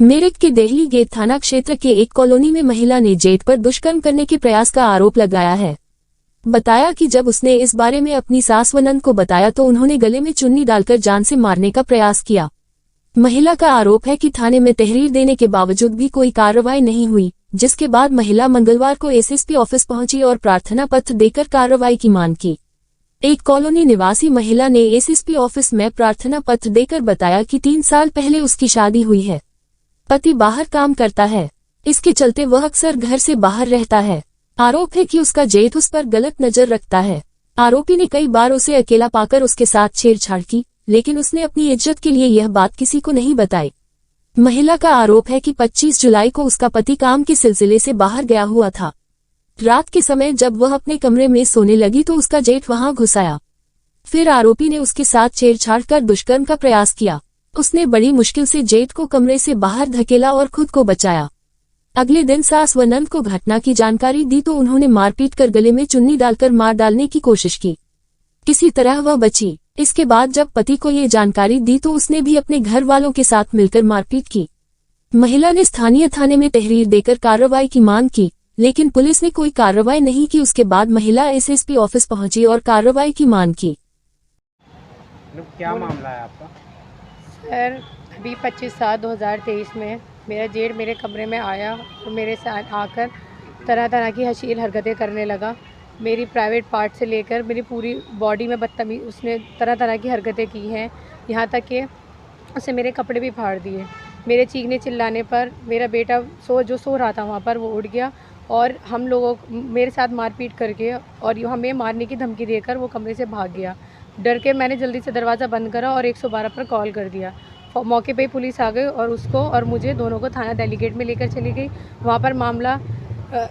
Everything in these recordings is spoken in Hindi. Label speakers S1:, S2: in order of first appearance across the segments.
S1: मेरठ के देहली गेट थाना क्षेत्र के एक कॉलोनी में महिला ने जेठ पर दुष्कर्म करने के प्रयास का आरोप लगाया है। बताया कि जब उसने इस बारे में अपनी सास व नंद को बताया तो उन्होंने गले में चुन्नी डालकर जान से मारने का प्रयास किया। महिला का आरोप है कि थाने में तहरीर देने के बावजूद भी कोई कार्रवाई नहीं हुई, जिसके बाद महिला मंगलवार को एसएसपी ऑफिस पहुंची और प्रार्थना पत्र देकर कार्रवाई की मांग की। एक कॉलोनी निवासी महिला ने एसएसपी ऑफिस में प्रार्थना पत्र देकर बताया कि 3 साल पहले उसकी शादी हुई है। पति बाहर काम करता है, इसके चलते वह अक्सर घर से बाहर रहता है। आरोप है कि उसका जेठ उस पर गलत नजर रखता है। आरोपी ने कई बार उसे अकेला पाकर उसके साथ छेड़छाड़ की, लेकिन उसने अपनी इज्जत के लिए यह बात किसी को नहीं बताई। महिला का आरोप है कि 25 जुलाई को उसका पति काम के सिलसिले से बाहर गया हुआ था। रात के समय जब वह अपने कमरे में सोने लगी तो उसका जेठ वहां घुस आया। फिर आरोपी ने उसके साथ छेड़छाड़ कर दुष्कर्म का प्रयास किया। उसने बड़ी मुश्किल से जेठ को कमरे से बाहर धकेला और खुद को बचाया। अगले दिन सास व नंद को घटना की जानकारी दी तो उन्होंने मारपीट कर गले में चुन्नी डालकर मार डालने की कोशिश की। किसी तरह वह बची। इसके बाद जब पति को ये जानकारी दी तो उसने भी अपने घर वालों के साथ मिलकर मारपीट की। महिला ने स्थानीय थाने में तहरीर देकर कार्रवाई की मांग की, लेकिन पुलिस ने कोई कार्रवाई नहीं की। उसके बाद महिला एसएसपी ऑफिस पहुंची और कार्रवाई की मांग की।
S2: क्या मामला है आपका?
S3: सर, अभी 25/7/2023 में मेरा जेठ मेरे कमरे में आया और मेरे साथ आकर तरह तरह की अश्लील हरकतें करने लगा। मेरी प्राइवेट पार्ट से लेकर मेरी पूरी बॉडी में बदतमीज उसने तरह तरह की हरकतें की हैं। यहाँ तक कि उसने मेरे कपड़े भी फाड़ दिए। मेरे चीखने चिल्लाने पर मेरा बेटा जो सो रहा था वहाँ पर वो उठ गया और हम लोगों मेरे साथ मारपीट करके और हमें मारने की धमकी देकर वो कमरे से भाग गया। डर के मैंने जल्दी से दरवाज़ा बंद करा और 112 पर कॉल कर दिया। मौके पे पुलिस आ गई और उसको और मुझे दोनों को थाना दिल्ली गेट में लेकर चली गई। वहाँ पर मामला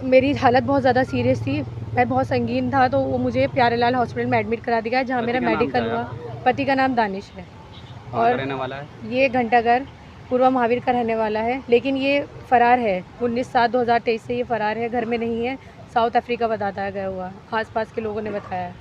S3: मेरी हालत बहुत ज़्यादा सीरियस थी, मैं बहुत संगीन था, तो वो मुझे प्यारेलाल हॉस्पिटल में एडमिट करा दिया जहाँ मेरा मेडिकल हुआ। पति का नाम दानिश है और
S2: रहने वाला है? ये
S3: घंटाघर पूर्व महावीर का रहने वाला है, लेकिन ये फ़रार है। 19/7/2023 से ये फ़रार है, घर में नहीं है, साउथ अफ्रीका बताया गया हुआ। आसपास के लोगों ने बताया।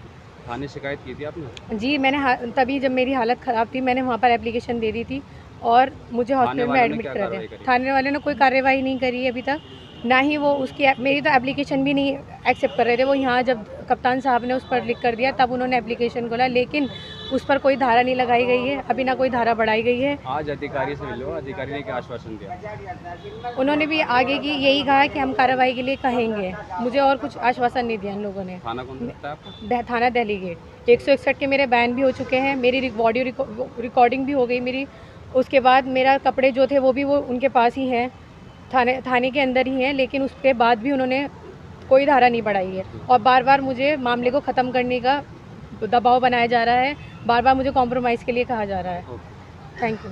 S2: थाने शिकायत की थी आपने?
S3: जी, मैंने तभी जब मेरी हालत ख़राब थी मैंने वहाँ पर एप्लीकेशन दे दी थी और मुझे हॉस्पिटल में एडमिट करा दिया। थाने वाले ने कोई कार्रवाई नहीं करी अभी तक, ना ही वो उसकी मेरी तो एप्लीकेशन भी नहीं एक्सेप्ट कर रहे थे। वो यहाँ जब कप्तान साहब ने उस पर लिख कर दिया तब उन्होंने एप्लीकेशन खोला, लेकिन उस पर कोई धारा नहीं लगाई गई है, अभी ना कोई धारा बढ़ाई गई है।
S2: आज अधिकारी से मिलो, अधिकारी ने क्या आश्वासन दिया?
S3: उन्होंने भी आगे की यही कहा कि हम कार्रवाई के लिए कहेंगे, मुझे और कुछ आश्वासन नहीं दिया इन लोगों ने।
S2: थाना कौन सा आपका?
S3: थाना दिल्ली गेट। 161 के मेरे बैन भी हो चुके हैं, मेरी ऑडियो रिकॉर्डिंग भी हो गई मेरी। उसके बाद मेरा कपड़े जो थे वो भी उनके पास ही हैं, थाने के अंदर ही हैं, लेकिन उसके बाद भी उन्होंने कोई धारा नहीं बढ़ाई है और बार बार मुझे मामले को ख़त्म करने का दबाव बनाया जा रहा है, बार बार मुझे कॉम्प्रोमाइज़ के लिए कहा जा रहा है। Thank you.